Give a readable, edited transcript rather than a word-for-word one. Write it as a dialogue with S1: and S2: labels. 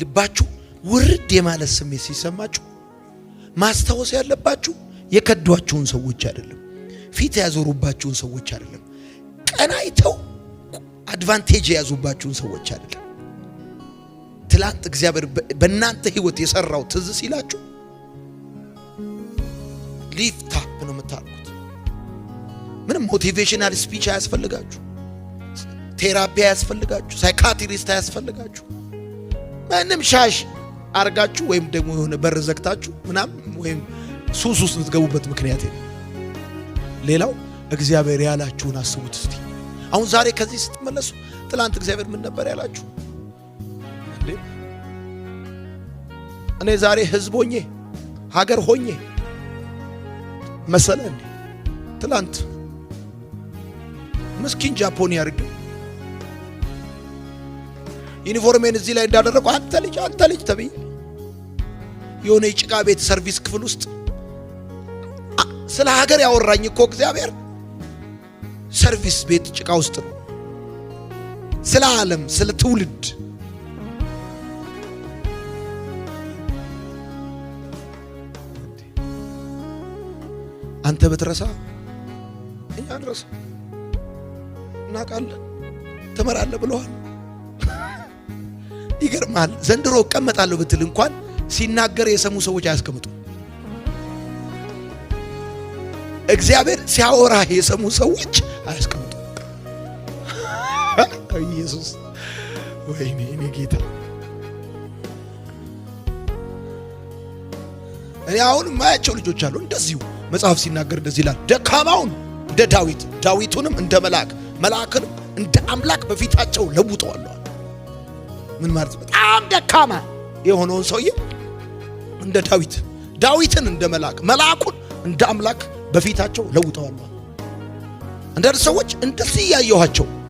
S1: ልባችሁ ውርድ የማለት ስሜት ሲሰማችሁ ማስታወስ ያለባችሁ የከዷችሁን ሰዎች አይደለም፣ ፊት ያዞሩባችሁን ሰዎች አይደለም፣ ቀናይተው አድቫንቴጅ የያዙባችሁን ሰዎች አይደለም። ትላንት እግዚአብሔር በእናንተ ህይወት የሰራው ትዝ ሲላችሁ ሊፍት አፕ ነው የምታርጉት። ምንም ሞቲቬሽናል ስፒች አያስፈልጋችሁ፣ ቴራፒ አያስፈልጋችሁ፣ ሳይካትሪስት አያስፈልጋችሁ። ምንም ሻሽ አርጋችሁ ወይም ደግሞ የሆነ በር ዘግታችሁ ምናምን ወይም ሱስ ውስጥ ልትገቡበት ምክንያት የለም። ሌላው እግዚአብሔር ያላችሁን አስቡት እስቲ። አሁን ዛሬ ከዚህ ስትመለሱ ትላንት እግዚአብሔር ምን ነበር ያላችሁ? እኔ ዛሬ ህዝብ ሆኜ ሀገር ሆኜ መሰለ እንዴ? ትላንት ምስኪን ጃፖኒ አርግ ዩኒፎርሜን እዚህ ላይ እንዳደረኩ አንተ ልጅ ተብዬ የሆነ የጭቃ ቤት ሰርቪስ ክፍል ውስጥ ስለ ሀገር ያወራኝ እኮ እግዚአብሔር ሰርቪስ ቤት ጭቃ ውስጥ ነው። ስለ ዓለም ስለ ትውልድ አንተ በትረሳ እኛ አንረሳ እናውቃለን። ትመራለህ ብለዋል። ይገርማል። ዘንድሮ እቀመጣለሁ ብትል እንኳን ሲናገር የሰሙ ሰዎች አያስቀምጡ። እግዚአብሔር ሲያወራ የሰሙ ሰዎች አያስቀምጡ። ኢየሱስ ወይኔ እኔ ጌታ። እኔ አሁን ማያቸው ልጆች አሉ እንደዚሁ መጽሐፍ ሲናገር እንደዚህ ይላል፣ ደካማውን እንደ ዳዊት ዳዊቱንም እንደ መልአክ መልአክንም እንደ አምላክ በፊታቸው ለውጠዋል። ምን ማለት ነው? በጣም ደካማ የሆነውን ሰውዬ እንደ ዳዊት ዳዊትን እንደ መልአክ መልአኩን እንደ አምላክ በፊታቸው ለውጠዋል። አንዳንድ ሰዎች እንደዚህ ያየኋቸው